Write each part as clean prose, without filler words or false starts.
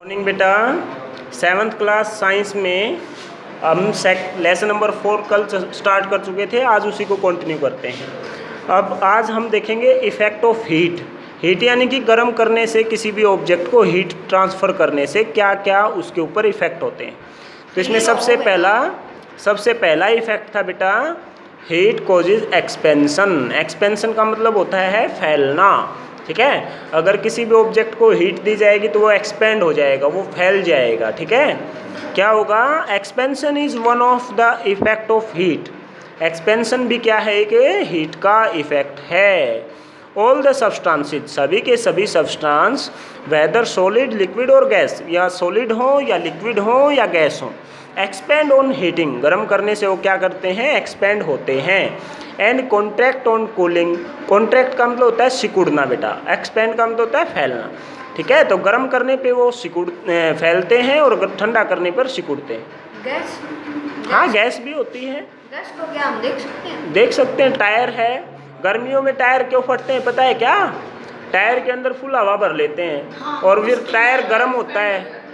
Morning बेटा, 7th class science में हम लेसन नंबर 4 कल स्टार्ट कर चुके थे। आज उसी को कंटिन्यू करते हैं। अब आज हम देखेंगे इफ़ेक्ट ऑफ हीट। हीट यानी कि गर्म करने से किसी भी ऑब्जेक्ट को हीट ट्रांसफ़र करने से क्या क्या उसके ऊपर इफ़ेक्ट होते हैं। तो इसमें सबसे पहला इफ़ेक्ट था बेटा, हीट कॉजेज एक्सपेंशन। एक्सपेंशन का मतलब होता है फैलना। ठीक है, अगर किसी भी ऑब्जेक्ट को हीट दी जाएगी तो वो एक्सपेंड हो जाएगा, वो फैल जाएगा। ठीक है, क्या होगा? Expansion is one of the effect of heat. Expansion भी क्या है? कि हीट का इफेक्ट है। ऑल द सब्सटेंसेज, सभी के सभी सब्सटेंस, वेदर सॉलिड लिक्विड और गैस, या सॉलिड हो या लिक्विड हो या गैस हो, एक्सपेंड ऑन हीटिंग, गर्म करने से वो क्या करते हैं? एक्सपेंड होते हैं। And contract on cooling. Contract का मतलब होता है सिकुड़ना बेटा, एक्सपेंड का मतलब होता है फैलना। ठीक है, तो गर्म करने पे वो फैलते हैं और ठंडा करने पर सिकुड़ते हैं। गैस? हाँ, गैस भी होती है। गैस को क्या हम देख सकते हैं? देख सकते हैं। टायर है, गर्मियों में टायर क्यों फटते हैं पता है क्या? टायर के अंदर फुल हवा भर लेते हैं और फिर टायर गर्म होता है।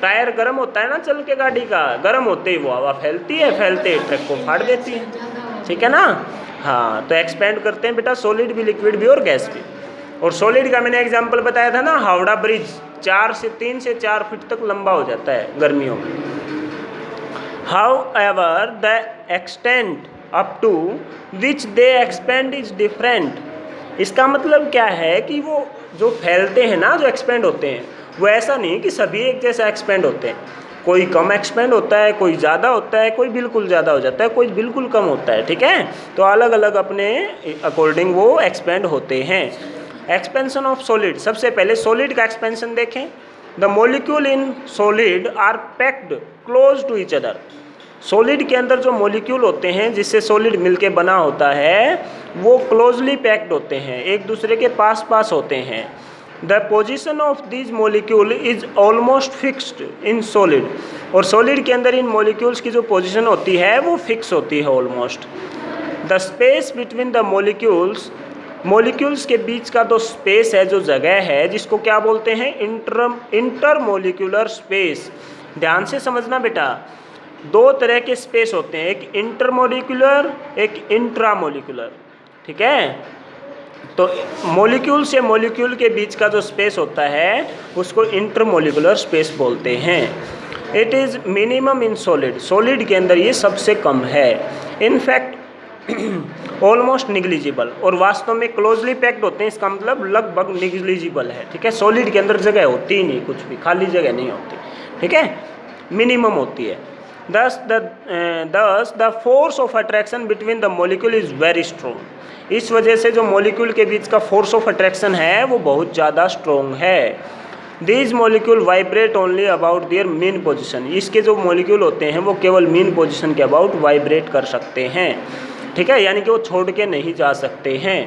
टायर गर्म होता है ना, चल के गाड़ी का, गर्म होते ही वो हवा फैलती है, फैलते ही ट्रक को फाड़ देती है। ठीक है ना? हाँ, तो एक्सपेंड करते हैं बेटा सॉलिड भी, लिक्विड भी और गैस भी। और सॉलिड का मैंने एग्जांपल बताया था ना, हावड़ा ब्रिज 3 से 4 फीट तक लंबा हो जाता है गर्मियों में। However the extent up to which they expand is different. इसका मतलब क्या है कि वो जो फैलते हैं ना, जो एक्सपेंड होते हैं, वो ऐसा नहीं कि सभी एक जैसा एक्सपेंड होते हैं। कोई कम एक्सपेंड होता है, कोई ज़्यादा होता है, कोई बिल्कुल ज़्यादा हो जाता है, कोई बिल्कुल कम होता है। ठीक है, तो अलग अलग अपने अकॉर्डिंग वो एक्सपेंड होते हैं। एक्सपेंशन ऑफ सॉलिड, सबसे पहले सॉलिड का एक्सपेंशन देखें। The molecule in solid are packed close to each other. Solid के अंदर जो मॉलिक्यूल होते हैं जिससे सॉलिड मिलके बना होता है, वो क्लोजली पैक्ड होते हैं, एक दूसरे के पास पास होते हैं। The position of this molecule is almost fixed in solid. और सॉलिड के अंदर इन मॉलिक्यूल्स की जो पोजीशन होती है वो फिक्स होती है almost. The space between the molecules, molecules के बीच का जो स्पेस है, जो जगह है, जिसको क्या बोलते हैं? Inter molecular space. ध्यान से समझना बेटा, 2 तरह के स्पेस होते हैं, एक इंटरमोलिकुलर, एक इंट्रामोलिकुलर। ठीक है, तो मॉलिक्यूल से मॉलिक्यूल के बीच का जो स्पेस होता है उसको इंटरमोलिकुलर स्पेस बोलते हैं। It is minimum in solid. Solid के अंदर ये सबसे कम है। इनफैक्ट ऑलमोस्ट निग्लिजिबल, और वास्तव में क्लोजली पैक्ड होते हैं, इसका मतलब लगभग निग्लिजिबल है। ठीक है, सॉलिड के अंदर जगह होती ही नहीं, कुछ भी खाली जगह नहीं होती। ठीक है, मिनिमम होती है। Thus the force of attraction between the molecule is very strong. इस वजह से जो मॉलिक्यूल के बीच का फोर्स ऑफ अट्रैक्शन है वो बहुत ज़्यादा स्ट्रॉन्ग है। These molecule vibrate only about their mean position. इसके जो मॉलिक्यूल होते हैं वो केवल मीन पोजीशन के अबाउट वाइब्रेट कर सकते हैं। ठीक है, यानी कि वो छोड़ के नहीं जा सकते हैं।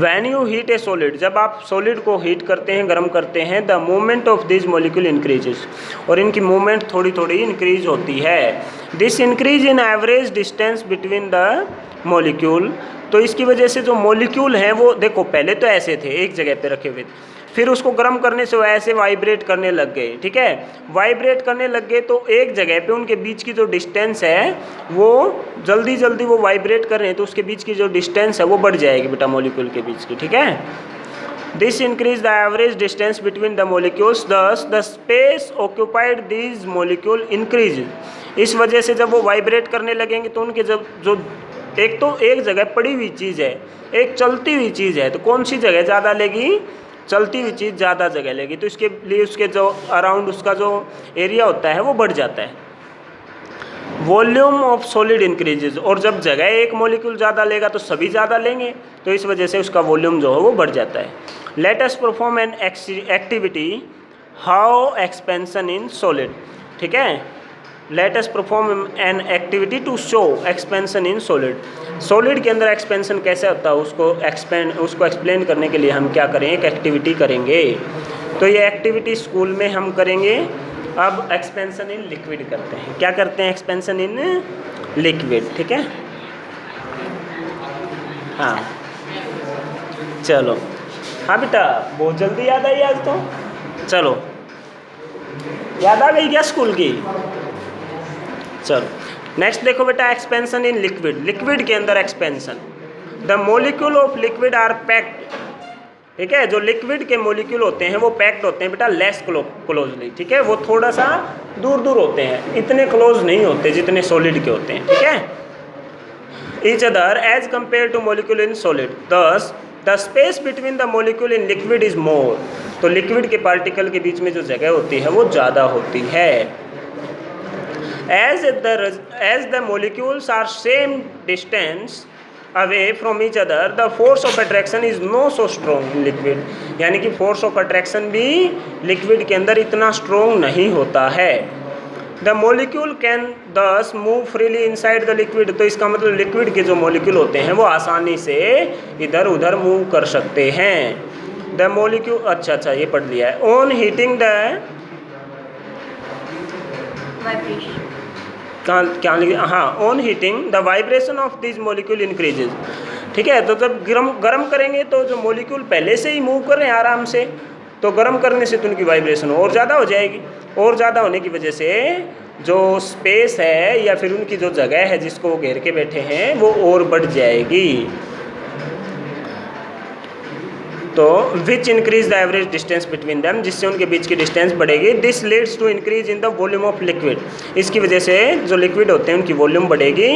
When you heat a solid, जब आप सॉलिड को हीट करते हैं, गर्म करते हैं, the movement of this molecule increases, और इनकी मूवमेंट थोड़ी थोड़ी इंक्रीज होती है। This increase in average distance between the molecule. तो इसकी वजह से जो मॉलिक्यूल हैं वो देखो, पहले तो ऐसे थे एक जगह पे रखे हुए, फिर उसको गर्म करने से वो ऐसे वाइब्रेट करने लग गए। ठीक है, वाइब्रेट करने लग गए तो एक जगह पे उनके बीच की जो डिस्टेंस है वो जल्दी जल्दी वो वाइब्रेट कर रहे हैं, तो उसके बीच की जो डिस्टेंस है वो बढ़ जाएगी बेटा मॉलिक्यूल के बीच की। ठीक है, this increase the average distance between the molecules, thus the space occupied this molecule increase. इस वजह से जब वो वाइब्रेट करने लगेंगे तो उनके जो एक तो एक जगह पड़ी हुई चीज़ है, एक चलती हुई चीज़ है, तो कौन सी जगह ज़्यादा लेगी? चलती हुई चीज़ ज़्यादा जगह लेगी, तो इसके लिए उसके जो अराउंड उसका जो एरिया होता है वो बढ़ जाता है। वॉल्यूम ऑफ सॉलिड इंक्रीजेज, और जब जगह एक मॉलिक्यूल ज़्यादा लेगा तो सभी ज़्यादा लेंगे, तो इस वजह से उसका वॉल्यूम जो है वो बढ़ जाता है। Let us perform an activity how expansion in solid. ठीक है, let us perform an activity to show expansion in solid. Solid के अंदर एक्सपेंशन कैसे होता है उसको एक्सप्लेन करने के लिए हम क्या करें? एक एक्टिविटी करेंगे। तो ये एक्टिविटी स्कूल में हम करेंगे। अब एक्सपेंशन इन लिक्विड करते हैं। क्या करते हैं? Expansion in liquid. ठीक है, हाँ चलो, हाँ बेटा बहुत जल्दी याद आई आज तो। चलो याद आ गई क्या स्कूल की? चलो नेक्स्ट देखो बेटा, एक्सपेंशन इन लिक्विड। लिक्विड के अंदर expansion, the molecule of liquid are packed. ठीक है, जो लिक्विड के मोलिक्यूल होते हैं वो पैक्ड होते हैं बेटा लेस क्लोजली। ठीक है, वो थोड़ा सा दूर दूर होते हैं, इतने क्लोज नहीं होते जितने सॉलिड के होते हैं। ठीक है, each other as compare to molecule in solid, thus the space between the molecule in liquid is more. तो लिक्विड के पार्टिकल के बीच में जो जगह होती है वो ज़्यादा होती है। As the molecules are same distance away from each other, the force of attraction is no so strong in liquid. यानी कि फोर्स ऑफ अट्रैक्शन भी लिक्विड के अंदर इतना स्ट्रॉन्ग नहीं होता है। The molecule can thus move freely inside the liquid. तो इसका मतलब लिक्विड के जो मोलिक्यूल होते हैं वो आसानी से इधर उधर मूव कर सकते हैं। द मोलिक्यूल, अच्छा ये पढ़ लिया है। ऑन हीटिंग द, वाइब्रेशन, क्या लिखा? हाँ, on heating the vibration of this molecule increases. ठीक है, तो जब गर्म करेंगे तो जो मोलिक्यूल पहले से ही मूव कर रहे हैं आराम से, तो गर्म करने से तो उनकी वाइब्रेशन और ज़्यादा हो जाएगी, और ज़्यादा होने की वजह से जो स्पेस है या फिर उनकी जो जगह है जिसको वो घेर के बैठे हैं वो और बढ़ जाएगी। तो which increase the average distance between them, जिससे उनके बीच की डिस्टेंस बढ़ेगी। This leads to increase in the volume of liquid. इसकी वजह से जो लिक्विड होते हैं उनकी वॉल्यूम बढ़ेगी।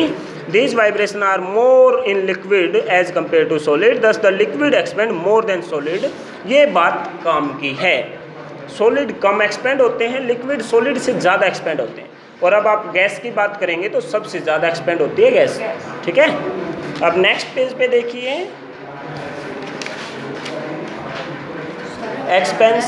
This vibration are more in liquid as compare to solid, thus the liquid expand more than solid. ये बात काम की है, सॉलिड कम एक्सपेंड होते हैं, लिक्विड सॉलिड से ज़्यादा एक्सपेंड होते हैं। और अब आप गैस की बात करेंगे तो सबसे ज़्यादा एक्सपेंड होती है गैस। ठीक है, अब नेक्स्ट पेज पे देखिए, एक्सपेंस,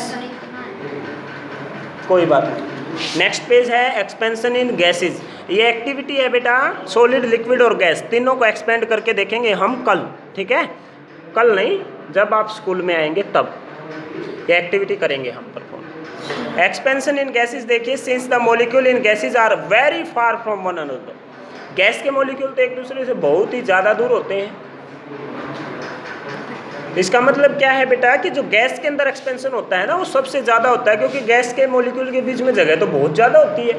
कोई बात नहीं, नेक्स्ट पेज है एक्सपेंशन इन गैसेस। ये एक्टिविटी है बेटा, सॉलिड लिक्विड और गैस तीनों को एक्सपेंड करके देखेंगे हम कल। ठीक है, कल नहीं, जब आप स्कूल में आएंगे तब ये एक्टिविटी करेंगे हम परफॉर्म। एक्सपेंशन इन गैसेस देखिए, since the molecule in gases are very far from one another. Gas के मॉलिक्यूल तो एक दूसरे से बहुत ही ज़्यादा दूर होते हैं। इसका मतलब क्या है बेटा कि जो गैस के अंदर एक्सपेंशन होता है ना वो सबसे ज़्यादा होता है, क्योंकि गैस के मॉलिक्यूल के बीच में जगह तो बहुत ज़्यादा होती है।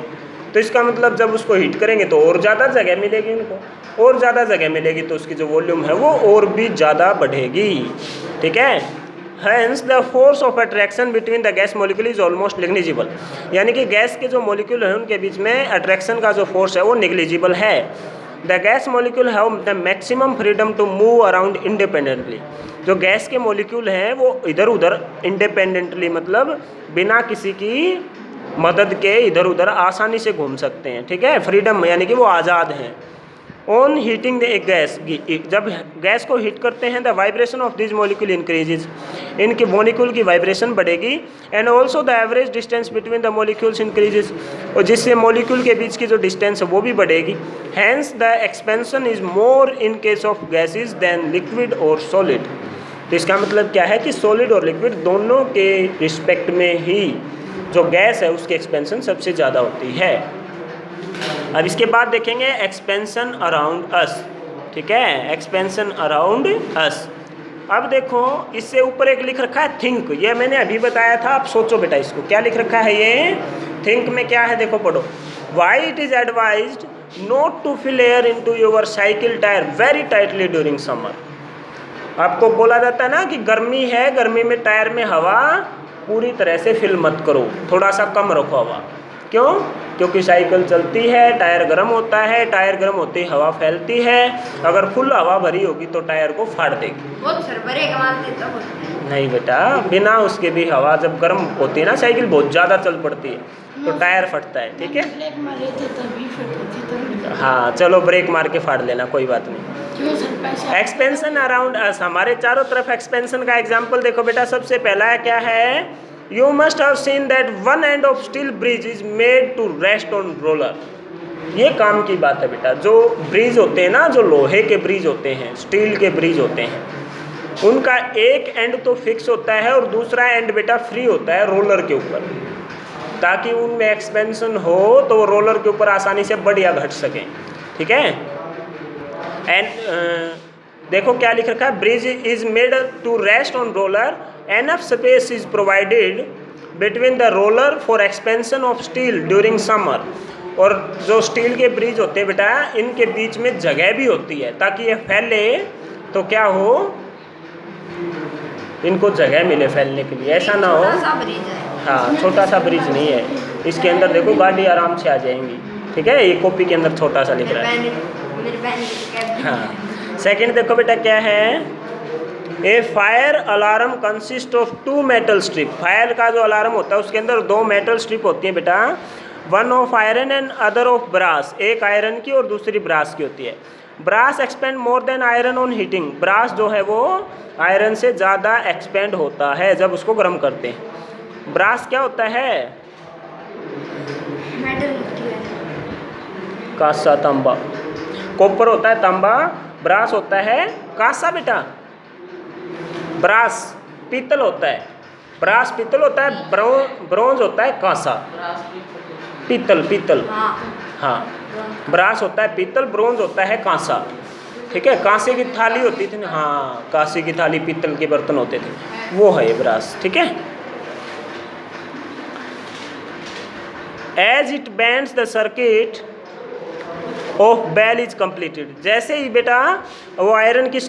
तो इसका मतलब जब उसको हीट करेंगे तो और ज़्यादा जगह मिलेगी उनको, और ज़्यादा जगह मिलेगी तो उसकी जो वॉल्यूम है वो और भी ज़्यादा बढ़ेगी। ठीक है, hence the force of attraction between the gas molecule is almost negligible. यानी कि गैस के जो मॉलिक्यूल हैं उनके बीच में अट्रैक्शन का जो फोर्स है वो नेग्लिजिबल है। The gas molecule have the maximum freedom to move around independently. जो गैस के मॉलिक्यूल हैं वो इधर उधर इंडिपेंडेंटली, मतलब बिना किसी की मदद के इधर उधर आसानी से घूम सकते हैं। ठीक है, फ्रीडम यानी कि वो आज़ाद हैं। ऑन हीटिंग द गैस, जब गैस को हीट करते हैं the vibration of this molecule increases, इनके मॉलिक्यूल की वाइब्रेशन बढ़ेगी। And also the average distance between the molecules increases, और जिससे मॉलिक्यूल के बीच की जो डिस्टेंस है वो भी बढ़ेगी। Hence the expansion is more in case of gases than liquid और सॉलिड। तो इसका मतलब क्या है कि सॉलिड और लिक्विड दोनों के रिस्पेक्ट में ही जो गैस है उसकी एक्सपेंशन सबसे ज़्यादा होती है। अब इसके बाद देखेंगे एक्सपेंशन अराउंड अस। ठीक है, एक्सपेंशन अराउंड अस। अब देखो इससे ऊपर एक लिख रखा है थिंक, ये मैंने अभी बताया था, आप सोचो बेटा इसको क्या लिख रखा है। ये थिंक में क्या है देखो, पढ़ो। Why it is advised not to fill air into your cycle tyre very tightly during summer. आपको बोला जाता है ना कि गर्मी है, गर्मी में टायर में हवा पूरी तरह से फिल मत करो, थोड़ा सा कम रखो हवा। क्यों? क्योंकि साइकिल चलती है, टायर गर्म होता है, टायर गर्म होते ही हवा फैलती है, अगर फुल हवा भरी होगी तो टायर को फाड़ देगी। बहुत सर बड़े कमाते तो नहीं बेटा, बिना उसके भी हवा जब गर्म होती है ना साइकिल बहुत ज़्यादा चल पड़ती है तो टायर फटता है। ठीक है, ब्रेक मारे थे तभी फटी थी। हाँ चलो ब्रेक मार के फाड़ लेना, कोई बात नहीं। एक्सपेंशन अराउंड अस, हमारे चारों तरफ एक्सपेंशन का एग्जाम्पल देखो बेटा। सबसे पहला क्या है, you must have seen that one end of steel bridge is made to rest on roller. ये काम की बात है बेटा। जो ब्रिज होते हैं ना, जो लोहे के ब्रिज होते हैं, स्टील के ब्रिज होते हैं, उनका एक एंड तो फिक्स होता है और दूसरा एंड बेटा फ्री होता है रोलर के ऊपर, ताकि उनमें एक्सपेंशन हो तो वो रोलर के ऊपर आसानी से बढ़ या घट सकें। ठीक है, एंड देखो क्या लिख रखा है, bridge is made to rest on roller, enough space is provided between the roller for expansion of steel during summer. और जो स्टील के ब्रिज होते हैं बेटा, इनके बीच में जगह भी होती है ताकि ये फैले, तो क्या हो, इनको जगह मिले फैलने के लिए, ऐसा ना हो। छोटा सा ब्रिज है। हाँ, छोटा सा ब्रिज नहीं है, इसके अंदर देखो गाड़ी आराम से आ जाएंगी। ठीक है, ये कॉपी के अंदर छोटा सा लिख रहा है। मेरी बहन की कैब। हाँ, सेकंड देखो बेटा क्या है, a fire alarm consist of 2 metal strip. Fire का जो अलार्म होता है उसके अंदर 2 मेटल स्ट्रिप होती है बेटा, one of iron and other of brass. एक आयरन की और दूसरी ब्रास की होती है। Brass expand more than iron on heating. Brass जो है वो आयरन से ज़्यादा एक्सपेंड होता है जब उसको गर्म करते हैं। ब्रास क्या होता है, मेटल होती है। कांसा, तांबा। कॉपर होता है तांबा, ब्रास होता है कांसा बेटा। ब्रास पीतल होता है, ब्रास पीतल होता है, ब्रोंज होता है कांसा। पीतल, पीतल, हाँ। हाँ, ब्रास होता है पीतल, ब्रोंज होता है कांसा। ठीक है, कांसे की थाली होती थी ना, हाँ, कांसे की थाली, पीतल के बर्तन होते थे, वो है ये ब्रास। ठीक है, as it bends the circuit of bell is completed. जैसे ही बेटा वो आयरन की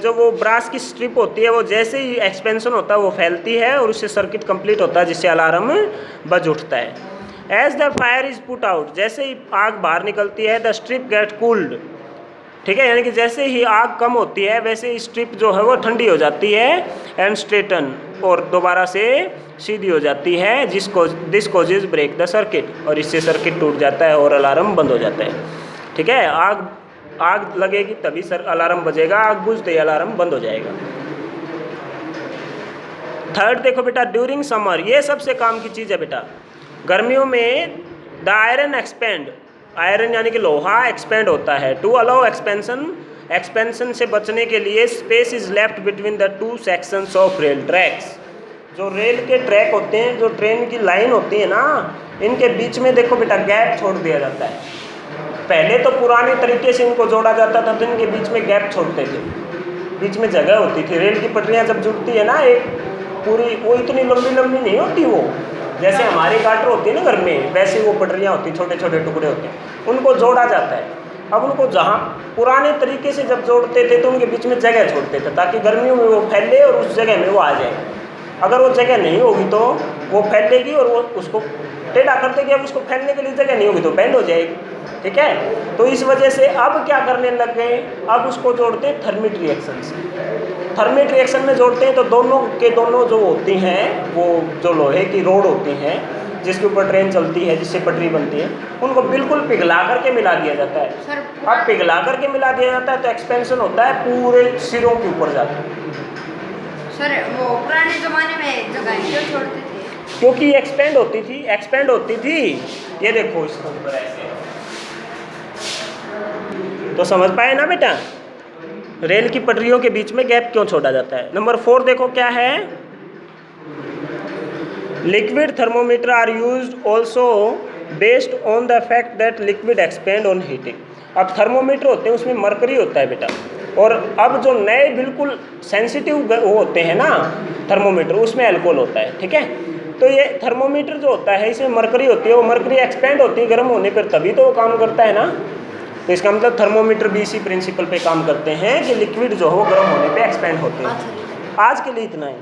जो वो ब्रास की स्ट्रिप होती है, वो जैसे ही एक्सपेंशन होता है वो फैलती है और उससे सर्किट कंप्लीट होता है, जिससे अलार्म बज उठता है। As the fire is put out, जैसे ही आग बाहर निकलती है, द स्ट्रिप गेट कूल्ड। ठीक है, यानी कि जैसे ही आग कम होती है वैसे ही स्ट्रिप जो है वो ठंडी हो जाती है, एंड स्ट्रेटन, और दोबारा से सीधी हो जाती है, this causes break the circuit, और इससे सर्किट टूट जाता है और अलार्म बंद हो जाता है। ठीक है, आग लगेगी तभी अलार्म बजेगा, आग बुझते ही अलार्म बंद हो जाएगा। थर्ड देखो बेटा, ड्यूरिंग समर, ये सबसे काम की चीज़ है बेटा। गर्मियों में द आयरन एक्सपेंड, आयरन यानी कि लोहा एक्सपेंड होता है। टू अलाउ एक्सपेंशन, एक्सपेंशन से बचने के लिए space is left between the 2 sections of rail tracks. जो रेल के ट्रैक होते हैं, जो ट्रेन की लाइन होती है ना, इनके बीच में देखो बेटा गैप छोड़ दिया जाता है। पहले तो पुराने तरीके से इनको जोड़ा जाता था, तो इनके बीच में गैप छोड़ते थे, बीच में जगह होती थी। रेल की पटरियाँ जब जुड़ती है ना, एक पूरी, वो इतनी लंबी लंबी नहीं होती, वो जैसे हमारी गाटर होती है ना घर में, वैसे वो पटरियाँ होती, छोटे छोटे टुकड़े होते हैं, उनको जोड़ा जाता है। अब उनको जहाँ पुराने तरीके से जब जोड़ते थे तो उनके बीच में जगह छोड़ते थे ताकि गर्मियों में वो फैले और उस जगह में वो आ जाए। अगर वो जगह नहीं होगी तो वो फैलेगी और वो उसको टेढ़ा कर देगी, अब उसको फैलने के लिए जगह नहीं होगी तो बैंड हो जाएगी। ठीक है, तो इस वजह से अब क्या करने लग गए, अब उसको जोड़ते हैं थर्मिट रिएक्शन से। थर्मिट रिएक्शन में जोड़ते हैं तो दोनों के दोनों जो होती हैं, वो जो लोहे की रोड होती हैं जिसके ऊपर ट्रेन चलती है, जिससे पटरी बनती है, उनको बिल्कुल पिघला करके मिला दिया जाता है। अब पिघला करके मिला दिया जाता है तो एक्सपेंशन होता है, पूरे सिरों के ऊपर जाता है। सर वो पुराने ज़माने में जगह क्यों छोड़ते थे? क्योंकि एक्सपेंड होती थी। ये देखो इसके ऊपर ऐसे, तो समझ पाए ना बेटा, रेल की पटरियों के बीच में गैप क्यों छोड़ा जाता है। नंबर 4 देखो क्या है, liquid thermometer are used also based on the fact that liquid expand on heating. अब थर्मोमीटर होते हैं उसमें मरकरी होता है बेटा, और अब जो नए बिल्कुल सेंसिटिव वो होते हैं ना थर्मोमीटर, उसमें अल्कोहल होता है। ठीक है, तो ये थर्मोमीटर जो होता है इसमें मरकरी होती है, वो मरकरी एक्सपेंड होती है गर्म होने पर, तभी तो वो काम करता है ना। तो इसका मतलब थर्मोमीटर भी इसी प्रिंसिपल पे काम करते हैं कि लिक्विड जो हो गर्म होने पे एक्सपेंड होते हैं। आज के लिए इतना ही।